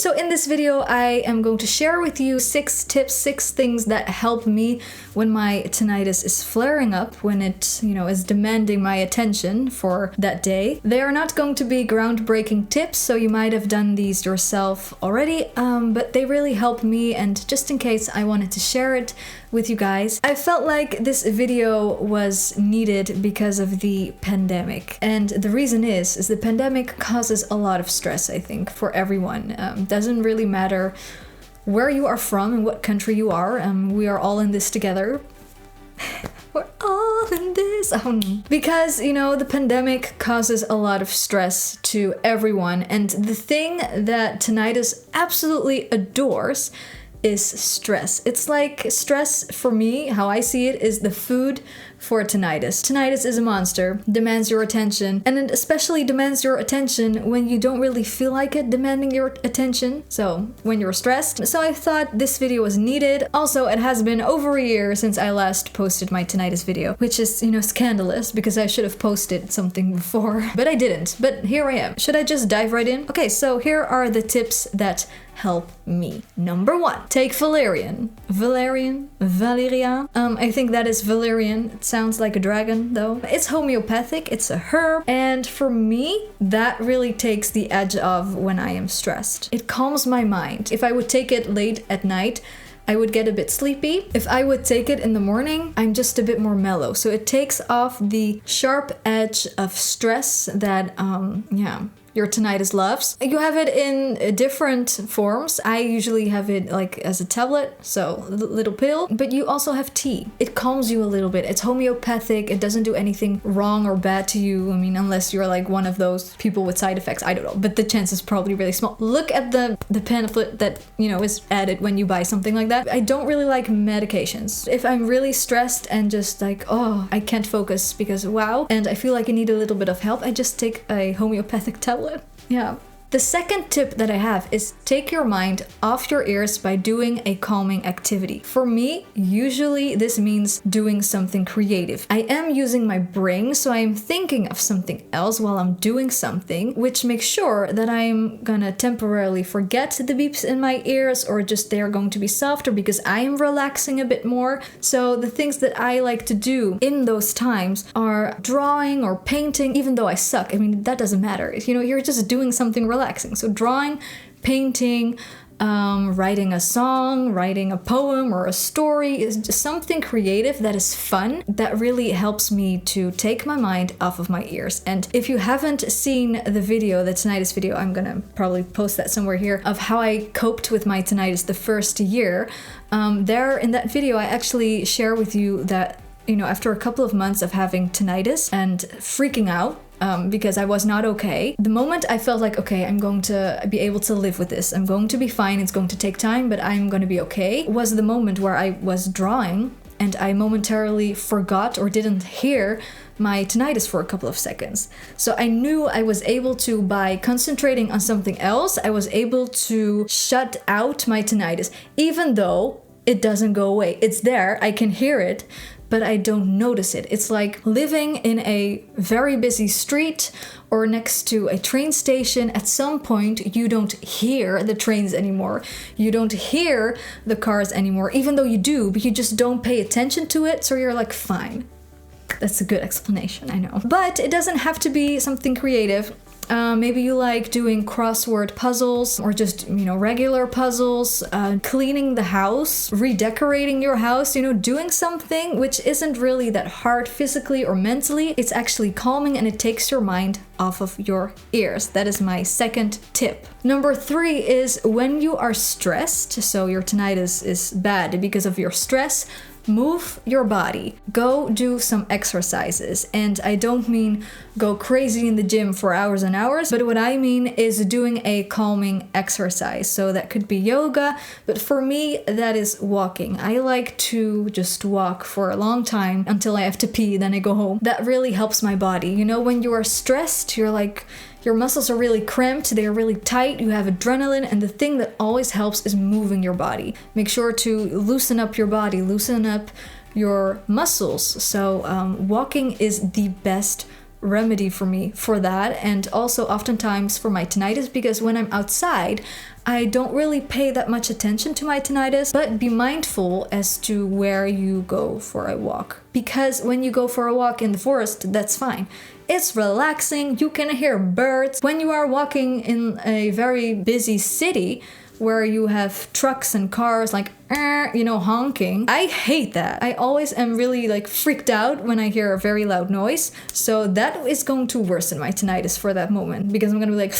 So in this video, I am going to share with you 6 tips, 6 things that help me when my tinnitus is flaring up, when it, is demanding my attention for that day. They are not going to be groundbreaking tips, so you might have done these yourself already, but they really help me, and just in case, I wanted to share it with you guys. I felt like this video was needed because of the pandemic. And the reason is the pandemic causes a lot of stress, I think, for everyone. Doesn't really matter where you are from and what country you are. We are all in this together. We're all in this. Because, the pandemic causes a lot of stress to everyone. And the thing that tinnitus absolutely adores is stress. It's like stress, for me, how I see it, is the food for tinnitus. Tinnitus is a monster, demands your attention, and it especially demands your attention when you don't really feel like it demanding your attention, so when you're stressed. So I thought this video was needed. Also, it has been over a year since I last posted my tinnitus video, which is, scandalous, because I should have posted something before, but I didn't. But here I am. Should I just dive right in? Okay, so here are the tips that help me. Number 1, take Valerian. Valerian? I think that is Valerian. It sounds like a dragon, though. It's homeopathic, it's a herb, and for me, that really takes the edge off when I am stressed. It calms my mind. If I would take it late at night, I would get a bit sleepy. If I would take it in the morning, I'm just a bit more mellow. So it takes off the sharp edge of stress that, your tinnitus loves. You have it in different forms. I usually have it like as a tablet, so a little pill, but you also have tea. It calms you a little bit. It's homeopathic. It doesn't do anything wrong or bad to you. I mean, unless you're like one of those people with side effects. I don't know, but the chance is probably really small. Look at the pamphlet that, is added when you buy something like that. I don't really like medications. If I'm really stressed and just like, I can't focus because and I feel like I need a little bit of help, I just take a homeopathic tablet. Yeah. The second tip that I have is take your mind off your ears by doing a calming activity. For me, usually this means doing something creative. I am using my brain, so I am thinking of something else while I'm doing something, which makes sure that I'm gonna temporarily forget the beeps in my ears, or just they're going to be softer because I am relaxing a bit more. So the things that I like to do in those times are drawing or painting, even though I suck. I mean, that doesn't matter. You're just doing something relaxing. So drawing, painting, writing a song, writing a poem or a story is just something creative that is fun, that really helps me to take my mind off of my ears. And if you haven't seen the video, the tinnitus video, I'm gonna probably post that somewhere here, of how I coped with my tinnitus the first year. There in that video, I actually share with you that, after a couple of months of having tinnitus and freaking out, because I was not okay. The moment I felt like, okay, I'm going to be able to live with this, I'm going to be fine, it's going to take time, but I'm going to be okay, was the moment where I was drawing and I momentarily forgot or didn't hear my tinnitus for a couple of seconds. So I knew I was able to, by concentrating on something else, I was able to shut out my tinnitus, even though it doesn't go away. It's there, I can hear it, but I don't notice it. It's like living in a very busy street or next to a train station. At some point, you don't hear the trains anymore. You don't hear the cars anymore, even though you do, but you just don't pay attention to it, so you're like, fine. That's a good explanation, I know. But it doesn't have to be something creative. Maybe you like doing crossword puzzles, or just, regular puzzles, cleaning the house, redecorating your house, doing something which isn't really that hard physically or mentally. It's actually calming and it takes your mind off of your ears. That is my second tip. Number 3 is when you are stressed, so your tinnitus is bad because of your stress, move your body. Go do some exercises. And I don't mean go crazy in the gym for hours and hours, but what I mean is doing a calming exercise. So that could be yoga, but for me, that is walking. I like to just walk for a long time until I have to pee, then I go home. That really helps my body. When you are stressed, you're like, your muscles are really cramped, they are really tight, you have adrenaline, and the thing that always helps is moving your body. Make sure to loosen up your body, loosen up your muscles. So walking is the best remedy for me for that, and also oftentimes for my tinnitus, because when I'm outside I don't really pay that much attention to my tinnitus, but be mindful as to where you go for a walk. Because when you go for a walk in the forest, that's fine. It's relaxing, you can hear birds. When you are walking in a very busy city, where you have trucks and cars like, honking. I hate that. I always am really like freaked out when I hear a very loud noise. So that is going to worsen my tinnitus for that moment, because I'm gonna be like,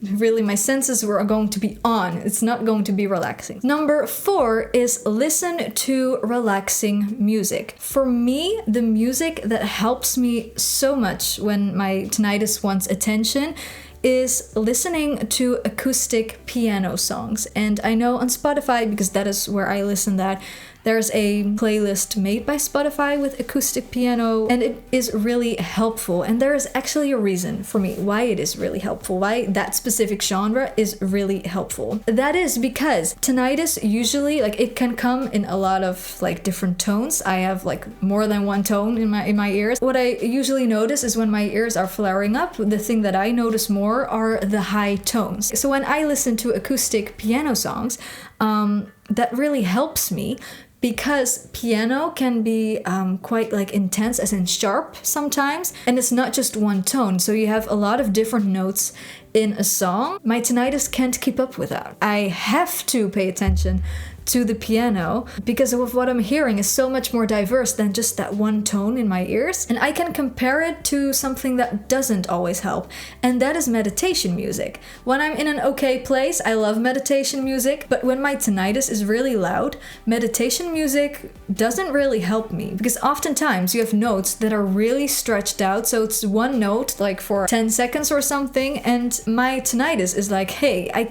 really, my senses were going to be on. It's not going to be relaxing. Number 4 is listen to relaxing music. For me, the music that helps me so much when my tinnitus wants attention is listening to acoustic piano songs. And I know on Spotify, because that is where I listen, that there's a playlist made by Spotify with acoustic piano, and it is really helpful. And there is actually a reason for me why it is really helpful, why that specific genre is really helpful. That is because tinnitus usually, like, it can come in a lot of like different tones. I have like more than one tone in my ears. What I usually notice is when my ears are flaring up, the thing that I notice more are the high tones. So when I listen to acoustic piano songs, that really helps me, because piano can be quite like intense, as in sharp sometimes, and it's not just one tone, so you have a lot of different notes in a song. My tinnitus can't keep up with that. I have to pay attention to the piano, because of what I'm hearing is so much more diverse than just that one tone in my ears. And I can compare it to something that doesn't always help, and that is meditation music. When I'm in an okay place, I love meditation music, but when my tinnitus is really loud, meditation music doesn't really help me, because oftentimes you have notes that are really stretched out, so it's one note like for 10 seconds or something, and my tinnitus is like, hey, I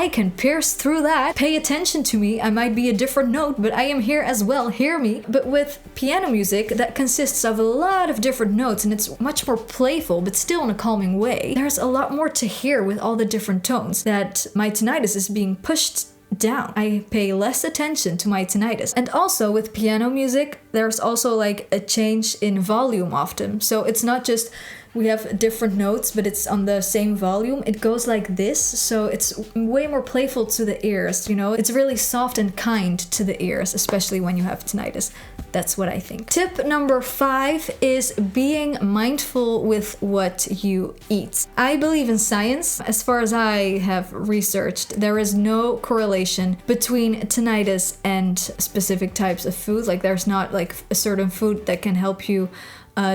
can pierce through that. Pay attention to me. I might be a different note, but I am here as well. Hear me. But with piano music, that consists of a lot of different notes, and it's much more playful, but still in a calming way. There's a lot more to hear with all the different tones, that my tinnitus is being pushed down. I pay less attention to my tinnitus. And also with piano music, there's also like a change in volume often. So it's not just we have different notes, but it's on the same volume. It goes like this, so it's way more playful to the ears, you know? It's really soft and kind to the ears, especially when you have tinnitus. That's what I think. Tip number 5 is being mindful with what you eat. I believe in science. As far as I have researched, there is no correlation between tinnitus and specific types of food. Like, there's not like a certain food that can help you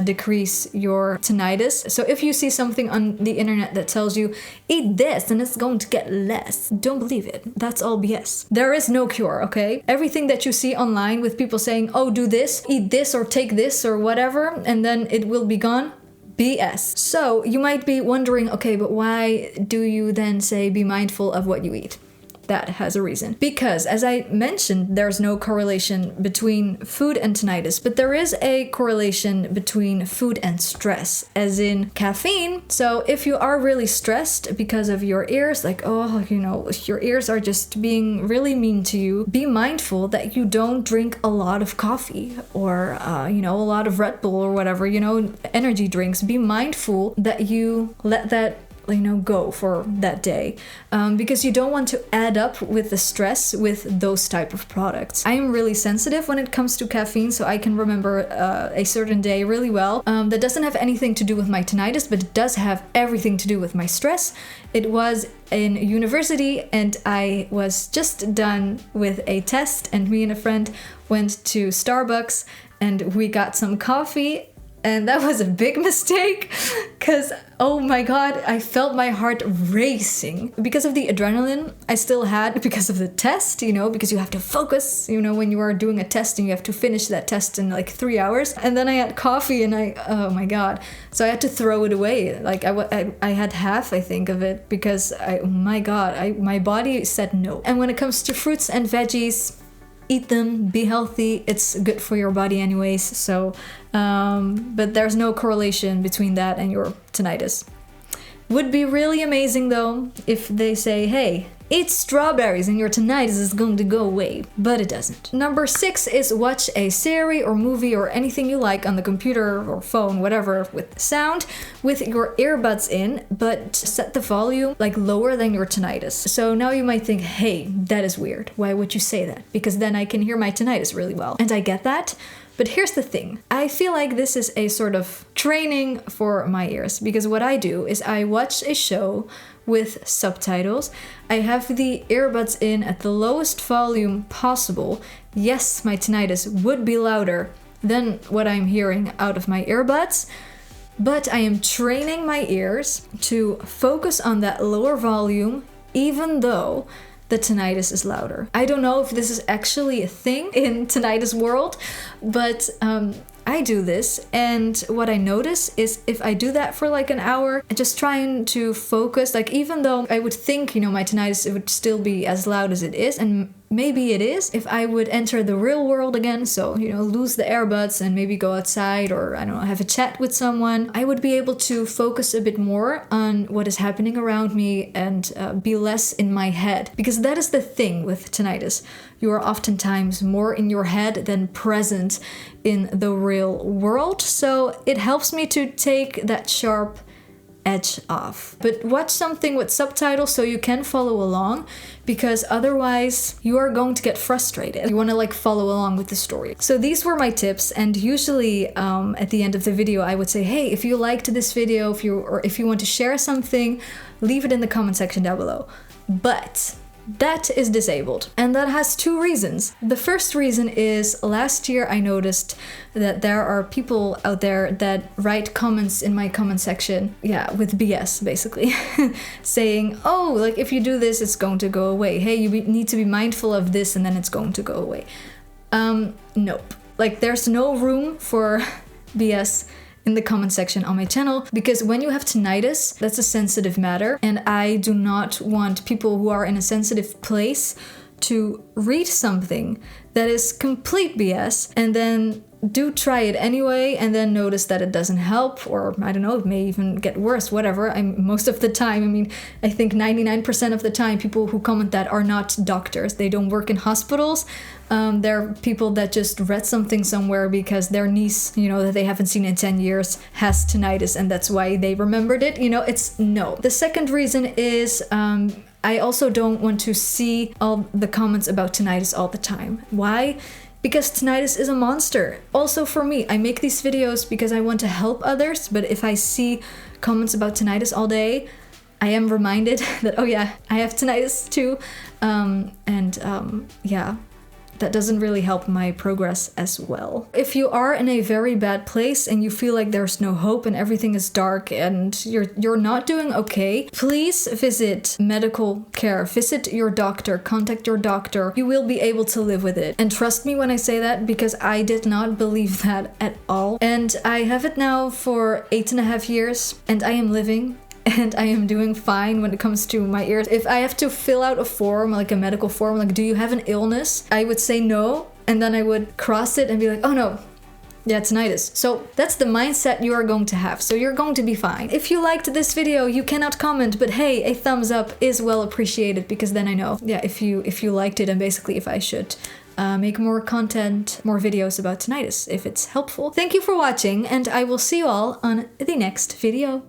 decrease your tinnitus. So if you see something on the internet that tells you eat this and it's going to get less, don't believe it. That's all BS. There is no cure, okay? Everything that you see online with people saying, oh, do this, eat this, or take this, or whatever, and then it will be gone, BS. So you might be wondering, okay, but why do you then say be mindful of what you eat? That has a reason. Because, as I mentioned, there's no correlation between food and tinnitus, but there is a correlation between food and stress, as in caffeine. So if you are really stressed because of your ears, like, oh, you know, your ears are just being really mean to you, be mindful that you don't drink a lot of coffee or, you know, a lot of Red Bull or whatever, you know, energy drinks. Be mindful that you let that, you know, go for that day, because you don't want to add up with the stress with those type of products. I am really sensitive when it comes to caffeine, so I can remember a certain day really well that doesn't have anything to do with my tinnitus, but it does have everything to do with my stress. It was in university, and I was just done with a test, and me and a friend went to Starbucks and we got some coffee. And that was a big mistake, because, oh my god, I felt my heart racing because of the adrenaline I still had because of the test, you know, because you have to focus, you know, when you are doing a test and you have to finish that test in like 3 hours. And then I had coffee and oh my god. So I had to throw it away. Like I had half, I think, of it because oh my god, my body said no. And when it comes to fruits and veggies, eat them, be healthy, it's good for your body anyways, so, but there's no correlation between that and your tinnitus. Would be really amazing though, if they say, hey, eat strawberries and your tinnitus is going to go away, but it doesn't. Number 6 is watch a series or movie or anything you like on the computer or phone, whatever, with sound, with your earbuds in, but set the volume like lower than your tinnitus. So now you might think, hey, that is weird. Why would you say that? Because then I can hear my tinnitus really well. And I get that. But here's the thing. I feel like this is a sort of training for my ears, because what I do is I watch a show with subtitles. I have the earbuds in at the lowest volume possible. Yes, my tinnitus would be louder than what I'm hearing out of my earbuds, but I am training my ears to focus on that lower volume, even though the tinnitus is louder. I don't know if this is actually a thing in tinnitus world, but I do this, and what I notice is if I do that for like an hour, just trying to focus, like even though I would think, you know, my tinnitus, it would still be as loud as it is, and maybe it is, if I would enter the real world again, so, you know, lose the earbuds and maybe go outside or, I don't know, have a chat with someone, I would be able to focus a bit more on what is happening around me and be less in my head. Because that is the thing with tinnitus. You are oftentimes more in your head than present in the real world. So it helps me to take that sharp edge off. But watch something with subtitles so you can follow along, because otherwise you are going to get frustrated. You want to like follow along with the story. So these were my tips, and usually at the end of the video I would say, hey, if you liked this video, if you want to share something, leave it in the comment section down below. But that is disabled, and that has 2 reasons. The first reason is last year I noticed that there are people out there that write comments in my comment section, yeah, with BS basically, saying, oh, like if you do this, it's going to go away. Hey, you need to be mindful of this and then it's going to go away. Nope. Like there's no room for BS in the comment section on my channel, because when you have tinnitus, that's a sensitive matter, and I do not want people who are in a sensitive place to read something that is complete BS and then do try it anyway and then notice that it doesn't help, or I don't know, it may even get worse, whatever. Most of the time, I mean, I think 99% of the time people who comment that are not doctors. They don't work in hospitals. They're people that just read something somewhere because their niece, you know, that they haven't seen in 10 years has tinnitus and that's why they remembered it. You know, it's no. The second reason is I also don't want to see all the comments about tinnitus all the time. Why? Because tinnitus is a monster. Also for me, I make these videos because I want to help others, but if I see comments about tinnitus all day, I am reminded that, oh yeah, I have tinnitus too. Yeah, that doesn't really help my progress as well. If you are in a very bad place and you feel like there's no hope and everything is dark and you're not doing okay, please visit medical care. Visit your doctor, contact your doctor. You will be able to live with it. And trust me when I say that, because I did not believe that at all. And I have it now for 8.5 years and I am living. And I am doing fine when it comes to my ears. If I have to fill out a form, like a medical form, like, do you have an illness? I would say no, and then I would cross it and be like, oh no, yeah, tinnitus. So that's the mindset you are going to have. So you're going to be fine. If you liked this video, you cannot comment, but hey, a thumbs up is well appreciated, because then I know, yeah, if you liked it, and basically if I should make more content, more videos about tinnitus, if it's helpful. Thank you for watching, and I will see you all on the next video.